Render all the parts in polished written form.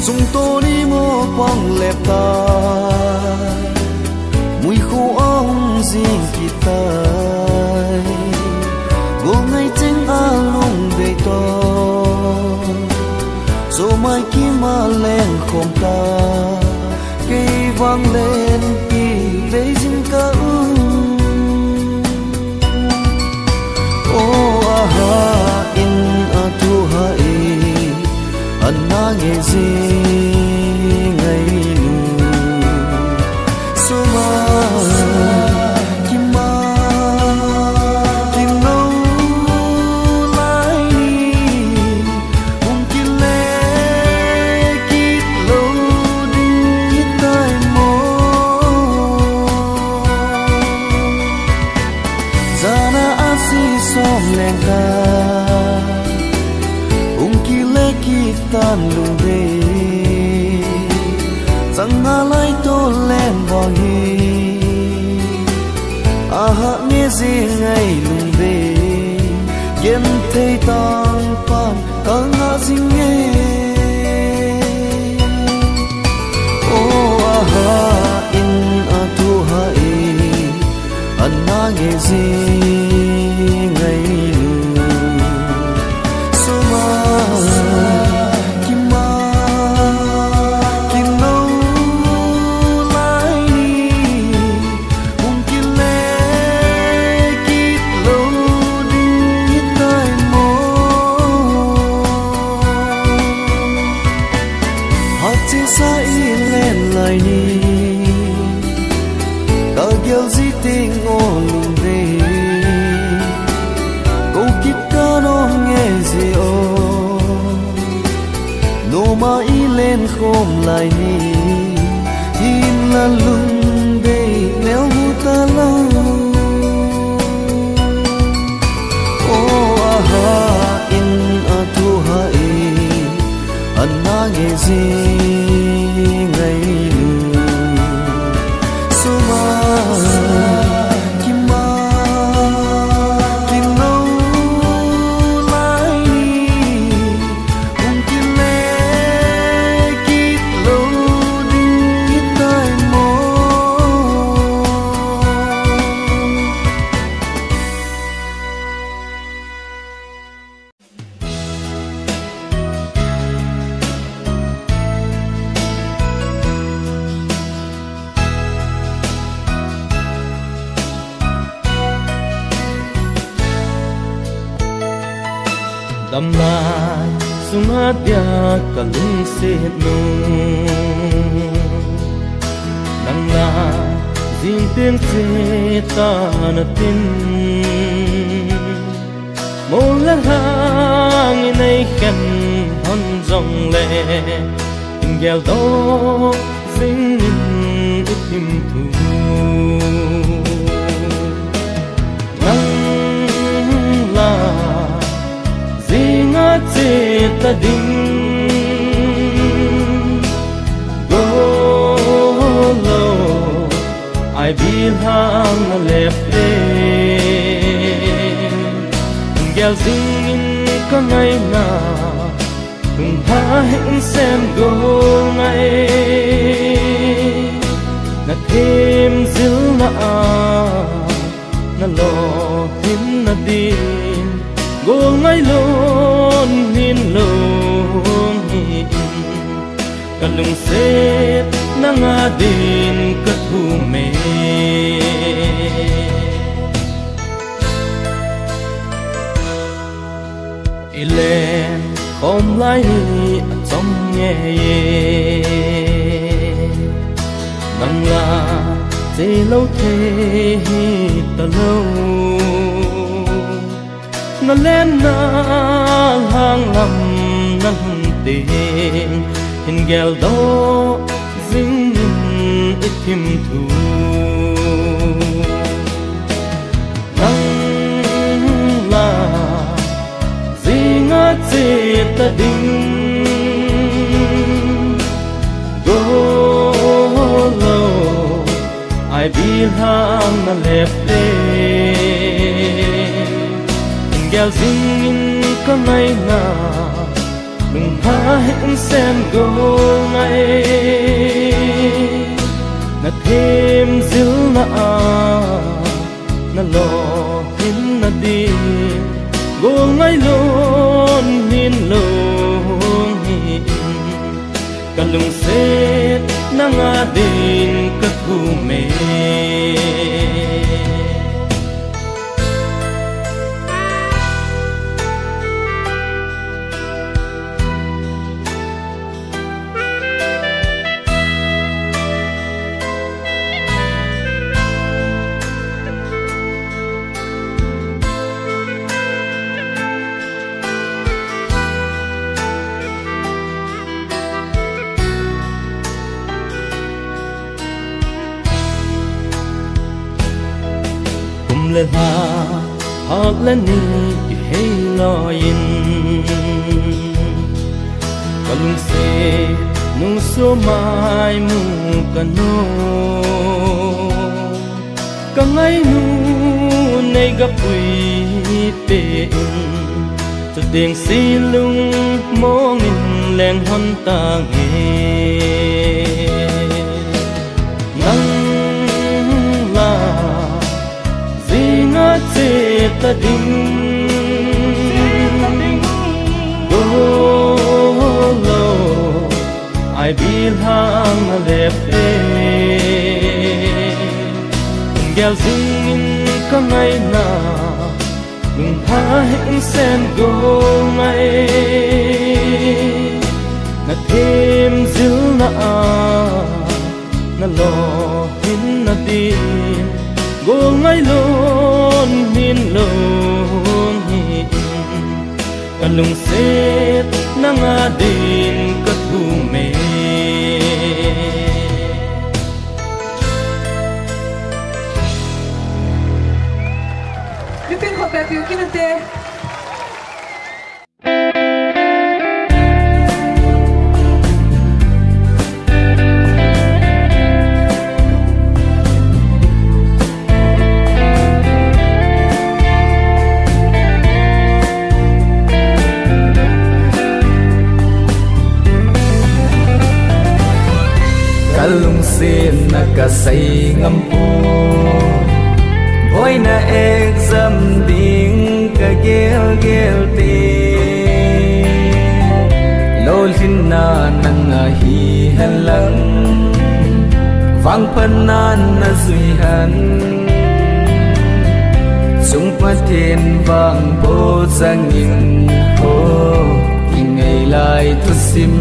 Dùng tô đi mô quăng lẹp ta mùi khô ong riêng kỳ tay vô ngay trên a lung về to rồi mai kia mà lên khom ta cây vang lên kỳ về dinh ca ô a ha in a tu hai anh na nghe gì ngày nu số mà kim nâu lại hùng kim lệ kít lâu đi tay mô ra na asi som lên ta tan lung về rằng nga lại tô lên vào hi à hạ nghe gì ngày lung về yên thấy tan pan cả ngã gì nghe ô à ha in a tu hai anh na nghe gì ngày khom lại ni hin la lung đây léo ta lâu ô a ha in a tu hai anh na nghe gì ngày nu số mà đầm lại sung hát bia cả lung xe nung nang la riêng tiếng xe ta na tin mô la hang nay khen hon rong lệ tình gheo đó dính ít tim thu nang la chế ta đinh go low ai biết hang lẹp đêm gheo dinh có ngày nào cùng tha hẹn xem go ngày na thêm dil na lo thêm na đi go ngay lon hin lon hin kalung set nanga din kathume ilen om lai trong nghe nang la te lâu thế ta lâu nó lên na hang lầm năn tiền hình ghel đó dính thim thu nang la zinga chip ta ding go lo ai bi hang na lepte gel zing ka mai na đừng phá hẹn xem go ngay na thêm dil na lo hin na di go ngay lon hin lo hin kalung set na nga din ka kume lên ha hoặc lên ni hay lo in kalung se nung so mai mu kano kangai nu nei ga pui pe cho tiếng si lung mong in len hon ta nghe nang la chip ta ding go lo ai bi hang na lepte gel zing ka ngai na đừng phá hẹn xem go ngay na thêm dil na lo hin na tin go ngay lon hin lon hin kalung set na nga din ka kume Lupin ko pepe kinate kalung sin na kasay ngampu boy na exam ding ka gel gel te lol hin na nang hi halang vang panan na suihan sung patin vang bo sang yin ho ingai lai thu sim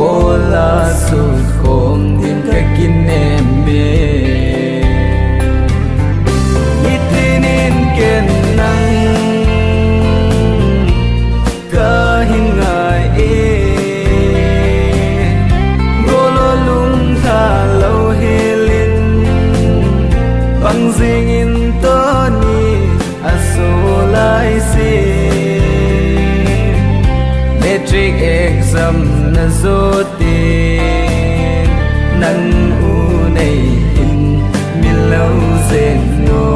ola su khom din ka kinem me itinin ken nang ka hingai golo lung tha lo helin bang zingin to ni asolai se metric exam na zotin nang unay hin milaw zeno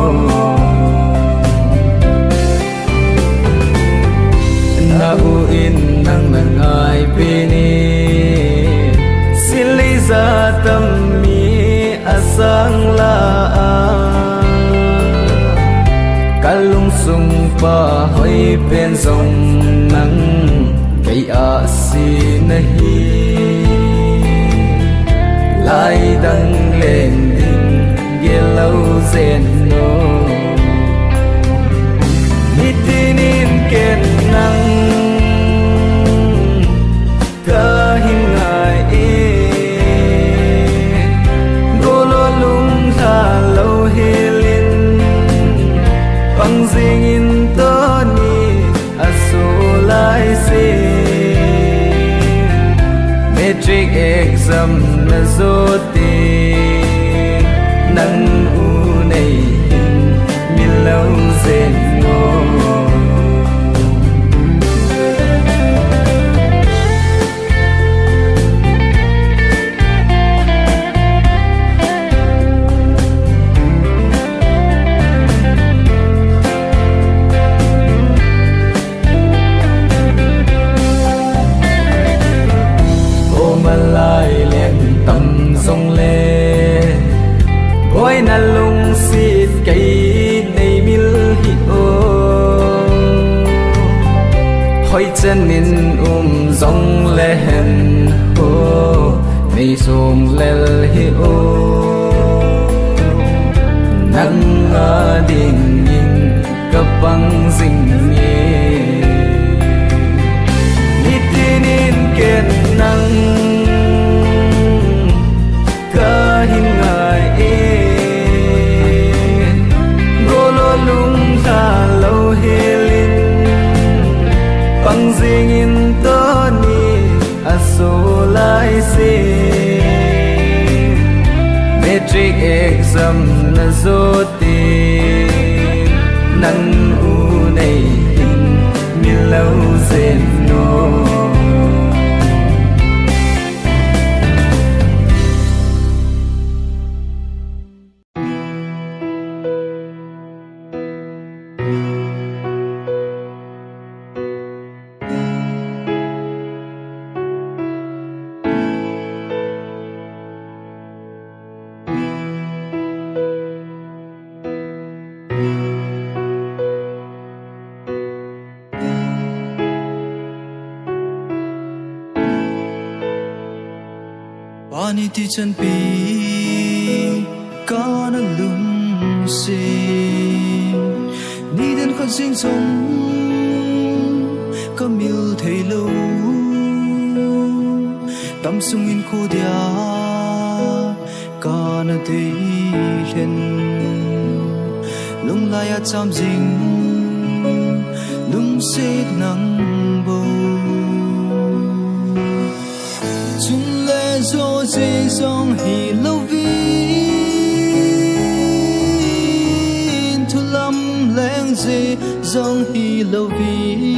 na uin nang nangay pini sili za tammi asang la kalung sung pa hoy pen song nang kay asi nahi lai dang lên ding gelaw zeno itinin ken nang ka hingai golo lung tha lo helin pang zingin to ni asolai se metric exam na zoti nang u nei mi lâu zen ngô lại liền tâm sông lê ôi na lung xịt cây này mil hi ô hỏi chân nên dòng lên ô này sông lên hi ô nắng ở đình nhìn cấp băng dinh nhẹ nít tin kết nắng hin ngài golo lung ta lâu helin bang zingin toni aso lai se metric exam na zoti nan u nei mi lâu zen no Pani ti chân pi ca na lung si ni den con sinh sống có miêu thấy lâu tâm sung in khu dia ca na thấy lên lung lai chăm ding lung se nắng bầu chung lệ do dễ dòng hi lâu vin thu lâm leng dễ dòng hi lâu vin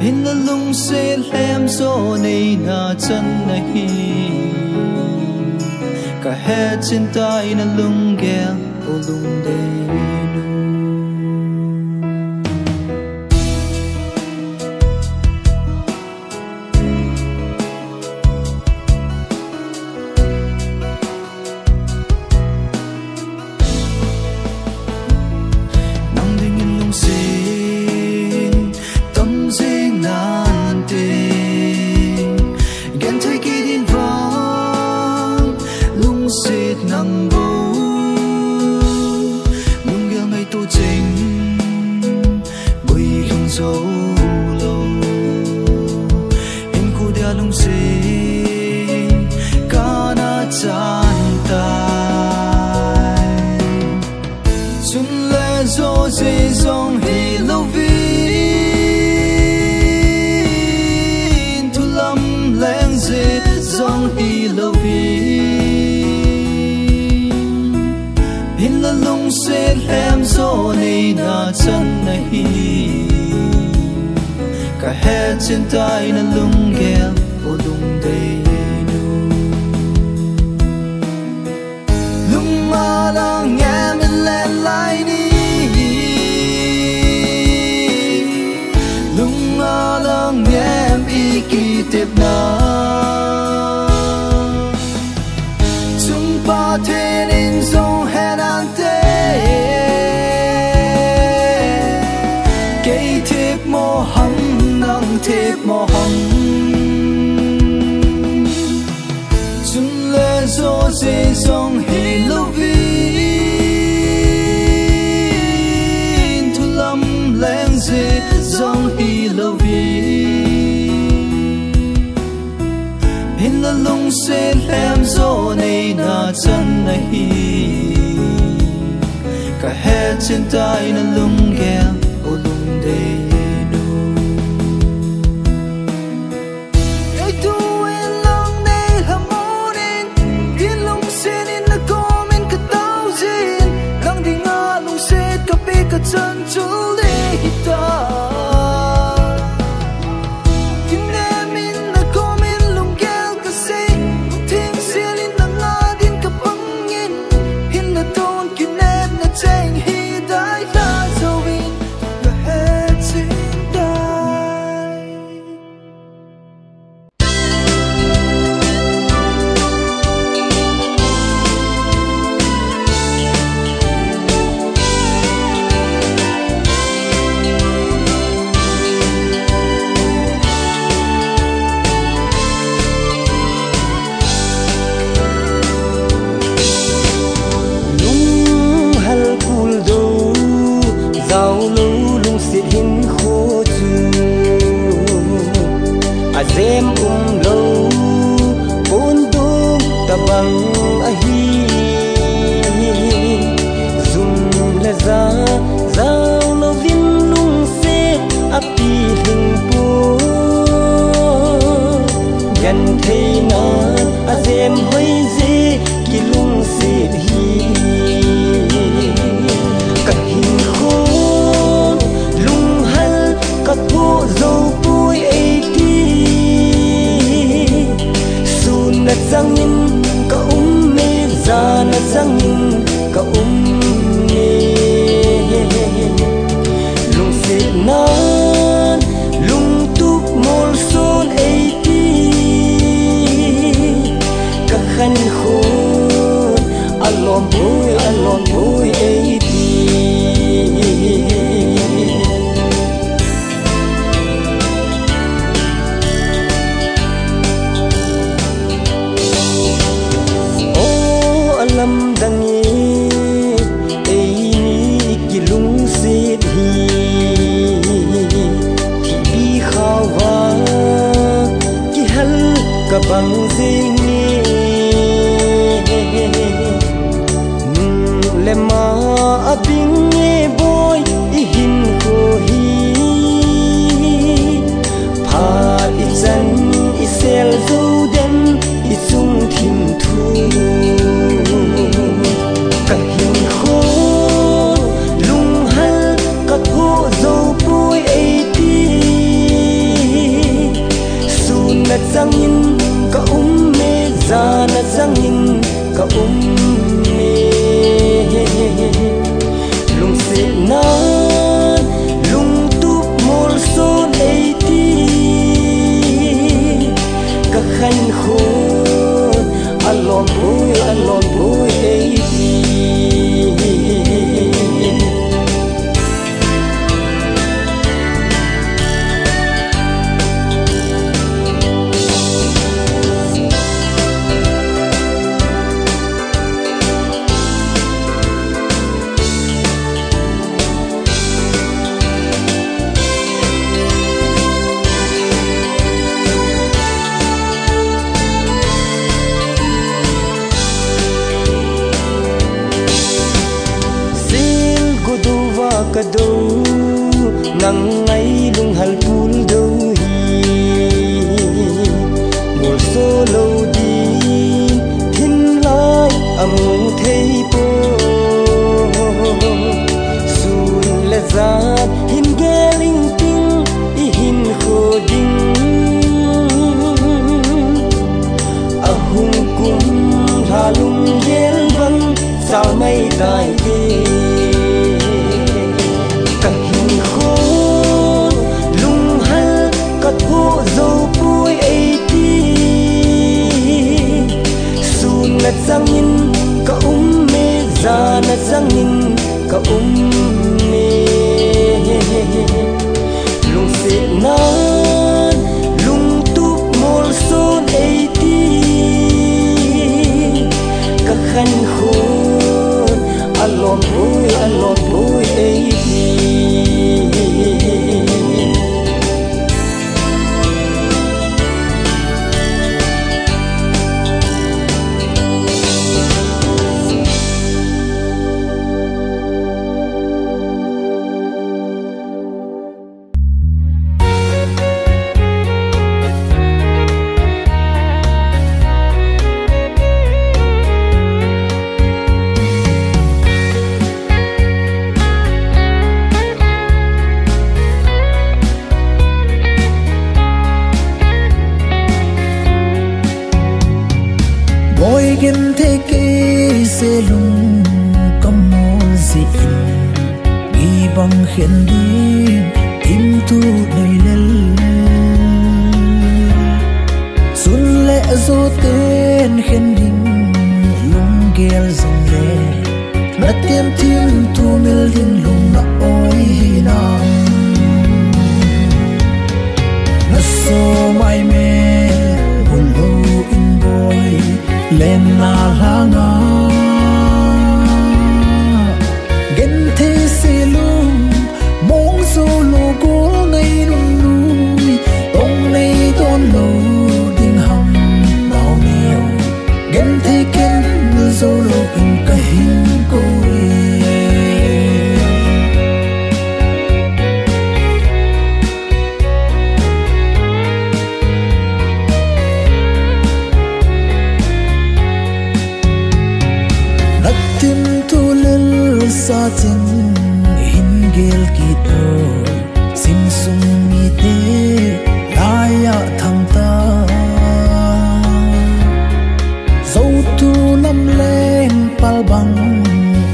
in la lung se lem do này na chân na hi cả hết trên tay na lung gel ô lung đây trên tay na lung gel ô lung đầy nu lung mà đang nghe mình lên lại đi lung mà đang nghe em ý kỳ tiếp na chúng ta thế nên dòng hẹn anh tê cây tiếp mô hầm thiệp mò hồng chung lệ do dễ dòng hi lâu vin thu lâm leng dễ dòng hi lâu vin in la lung se lem do này na chân na hi cả hết trên tay na lung gel ô lung đây bằng riêng le ma abing e boy I hin ko hi pha I chan I sel zo den I chung thim thu ka hin kho lung hal ka ko zo pui ei ti sun na changin ka me za na changin ka me lung se na lung tu mol son ei ti ka khan kho alon boy ei ti ka do nang ngai lung hal pul do hi mul so lo di thin lai amu thei po sun le za hin geling ting I hin kho ding a hung kum halung gel bang sao mai dai te na changin ka me za na changin ka me lung se na lung tu mol son ei ti ka khan kho alon boy ei ti gen te ke se lung kamol si in gi bang khen di tim tu nei lel sun le zo ten khen ding lung gel zong le na tem tim tu mil din lung na oi nam na so mai me bulo in boy lên na langa gen thế se lung mong so lo ko ngai lung lui tong nei ton lo ding ham bao neo gen thế ken so lo in ka hin ko sa tin hin gel ki to sim sung mi te laya tham ta zo tu lam len pal bang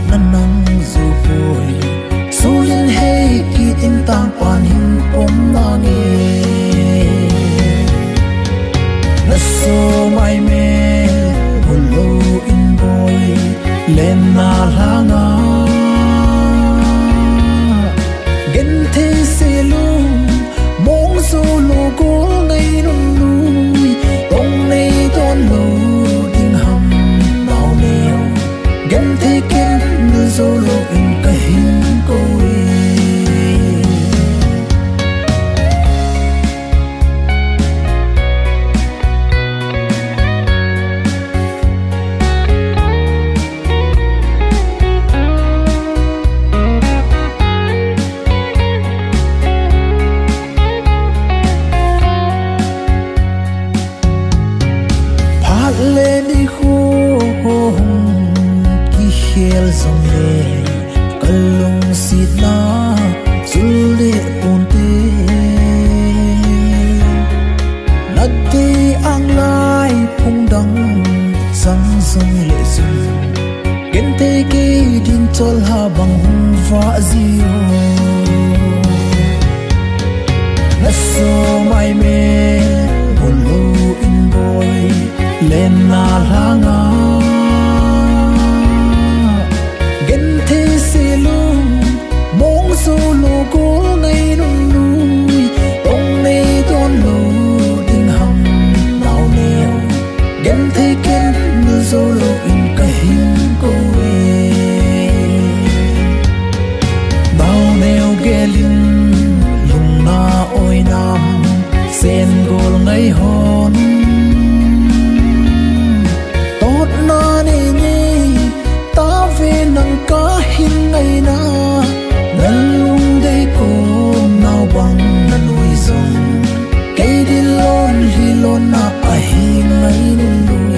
nanang zu poi su yin hey ki tin tang pan hin pom na nge na so mai me hello in boy len na langa solo in ka hin ko sung lệ sung gen te ke din chol ha bang va zio na so mai me bolo in boy len na langa gen te se lu mong so lo ko ngai nu nui ong nei don lo ding ham nao neo gen te ken nu zo lo in ka hin ko e nao neo gelin lung na oi nam sen gol ngai hon tot na ne ni ta ve nang ka hin ngai na nan lung dei ko nao bang na nuôi zong cây đi lon hi lon na a hi ngai nu nuôi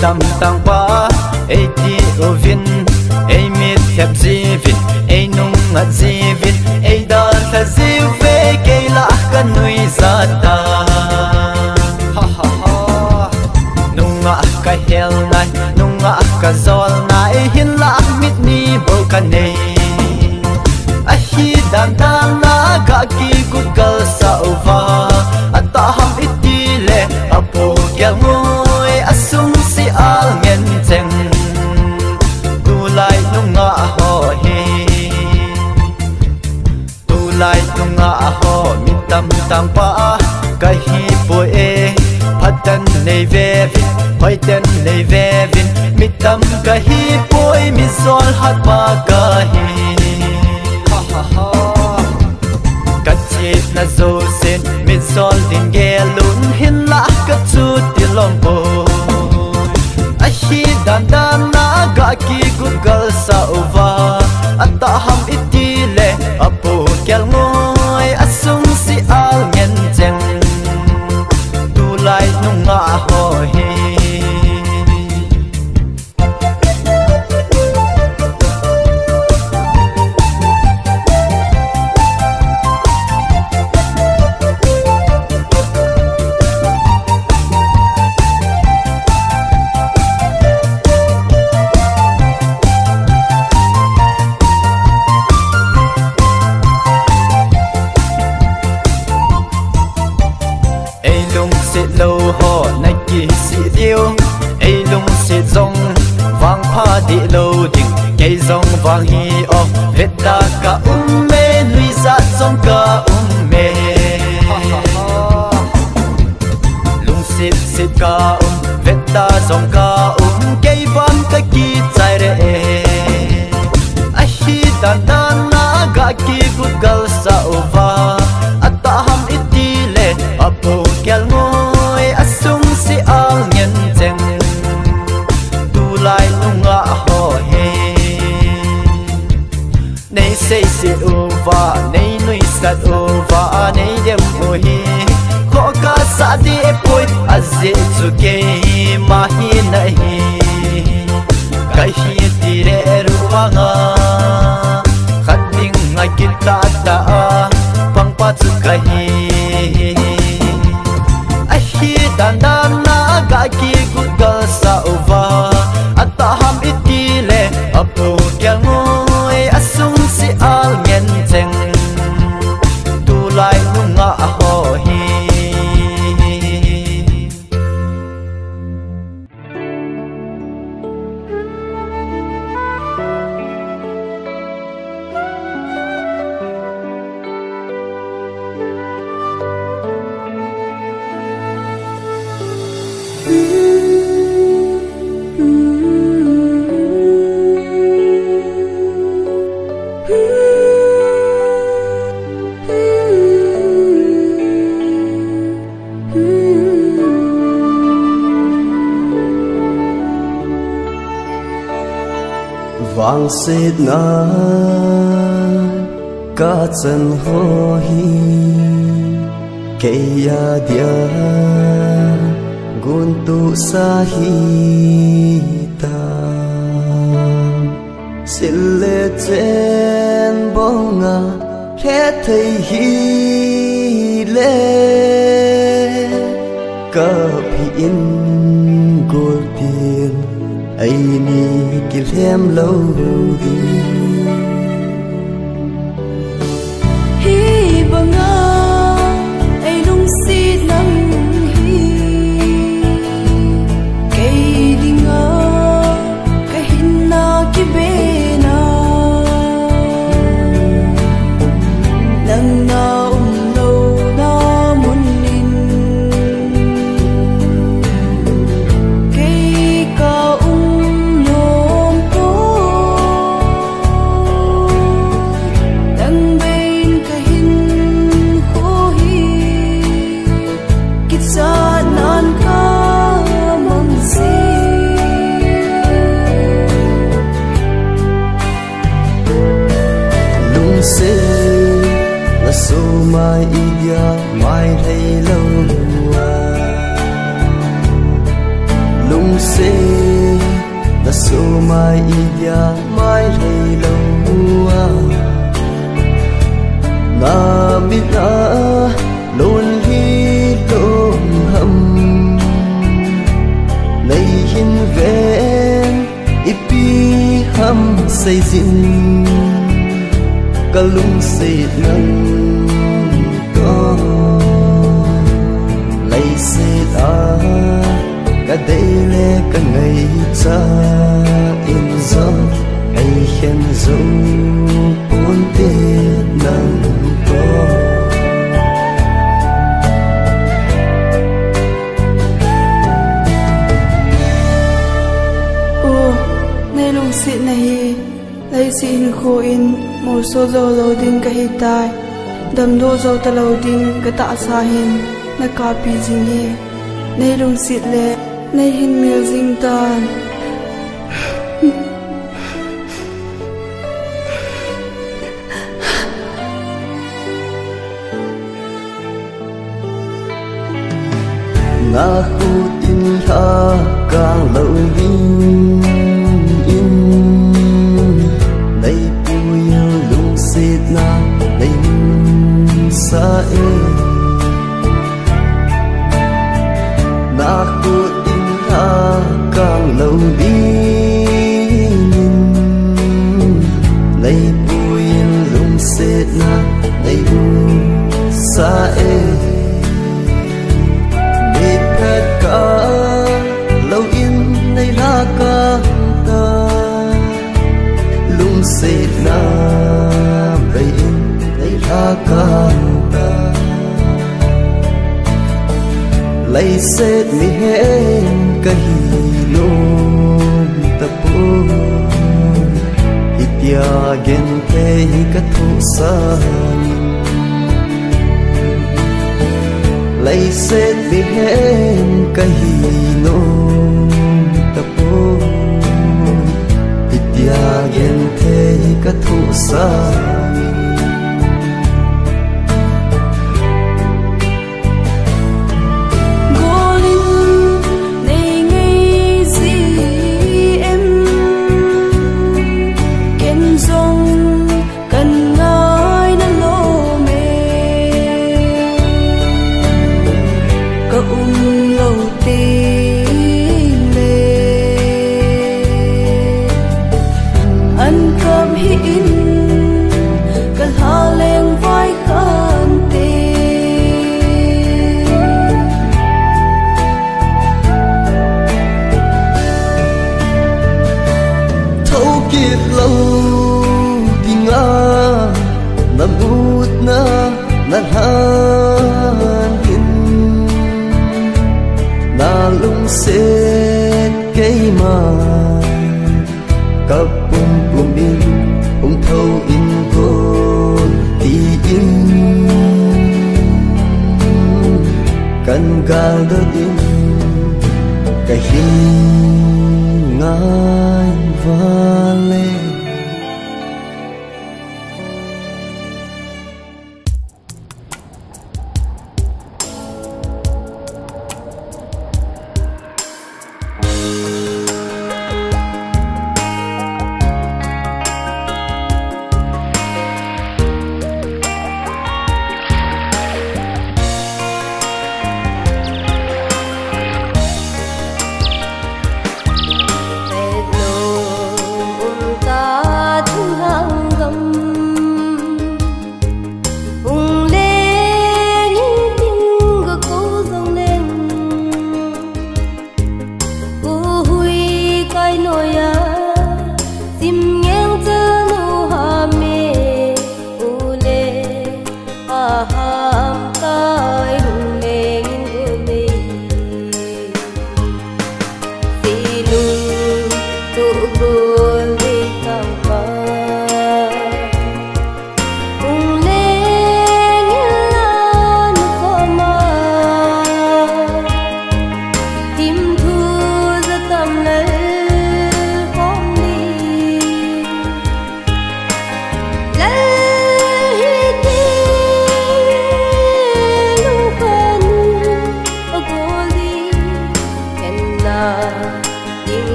tâm tăng ba ai ti ovin ai mit thep zivin ai nung ngat zivin ai dan tha ziv ve ke la kan nui zata ha ha ha nunga ka hel nai nunga ka zol nai hin la mit ni bo kan nei a hi dan dan na ka ki ku kal sa ova ata ham itile apo kyal ngoi asung si al ngen cheng tu lai nunga ho hi tu lai nunga ho mi tam tam pa ka hi po e phatan nei ve vin hoi ten nei ve vin mi tam ka hi poi mi zol hat pa ka hi ha ha ha ka chi na zo sen mi zol din ge lun hin la ka chu ti lom po hi dan dan na ga ki google sa ova ata ham itile apo kyal ngoi asung si al ngen cheng tu lai nunga ho hi đi lâu đình cây rong vang hi o vết ta cả mê nuôi ra rong cả mê lung xịt xịt cả vết ta rong cả cây van cái kỳ trái re a hi dan dan na ga ki google sa ova ata ham itile apo kyal ngoi asung si al ngen cheng lai nunga ho he nei sei se ova nei nui sat ova nei dem ho hi ko ka sa di poi aze chu ke ma hi na hi kai hi ti re ruanga khat ding ngai kit ta ta pang pa chu ka hi a hi dan dan na ga ki google sa ova ata ham itile apo kyal ngoi asung si al ngen cheng tu lai nunga ho hi vang sét na cả chân ho hi cây ya dia gun tu sa hi ta sile chen bonga khe thei hi le ka phi in gol tiền ai ni kil hem lâu đi hi banga ai lung si nang hi cây dinga cái hin na ki be na nang na lâu na mun in cây ca nhom to nang bên cái hin khô hi kít sa nan ka mang si lung se là số mai dia mai thấy lâu lung se là số mai dia mai thấy lâu na biết na luôn hi luôn hầm này hin ven ipi hầm xây dựng cả lung xịt nâng có lấy xịt cả đây lẽ cả ngày cha in gió hay khen dấu bốn tiết nâng có ô nay lung xịt này lấy xin khô in một số dầu lâu đinh cái hít tai đầm đô dầu ta lâu đinh cái tạ sa hin na cà pi dinh hi nay lung xịt lệ nay hin miêu dinh tan na khu tin tha càng lâu vinh đây bùi lung xịt na đây sa na khu tin tha càng lâu vinh đây bùi lung xịt na đây sa cả lâu in nay ra cả ta lung xịt na bay in nay ra cả ta lấy xịt mi hết cái lung tập hít ya gen thế cái thu san lấy xếp bị hết cái hino tapo itia gen thế cái thu sa xếp cây mà kapum pumin thâu in cô ti in kan gal đơ in cái hình ngai và lệ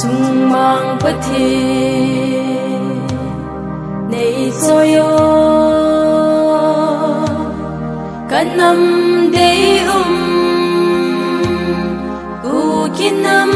chung mang bất thi nei soyo kanam dei ku kinam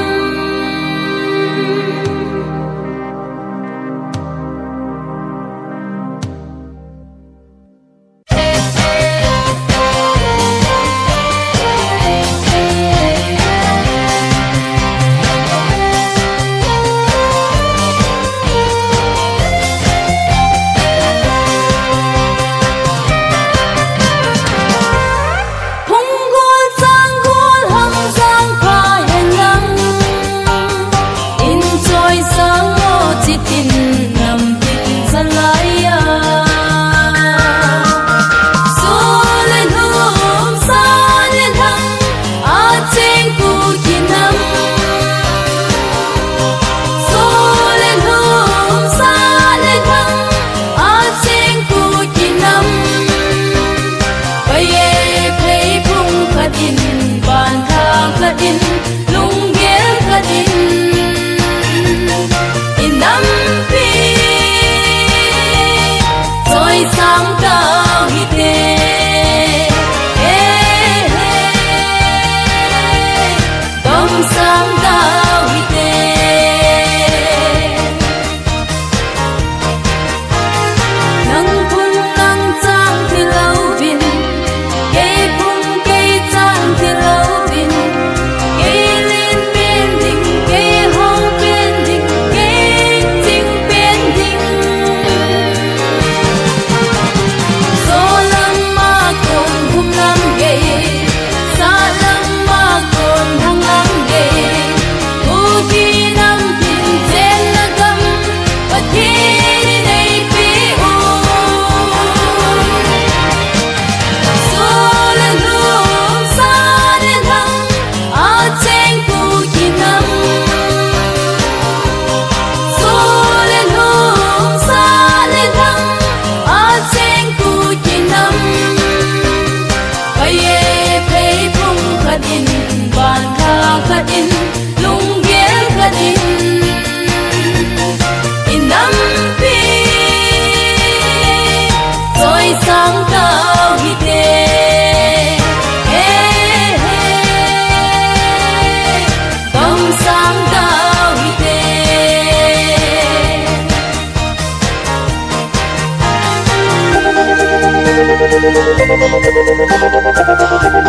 Hãy subscribe cho kênh Ghiền Mì Gõ để không bỏ lỡ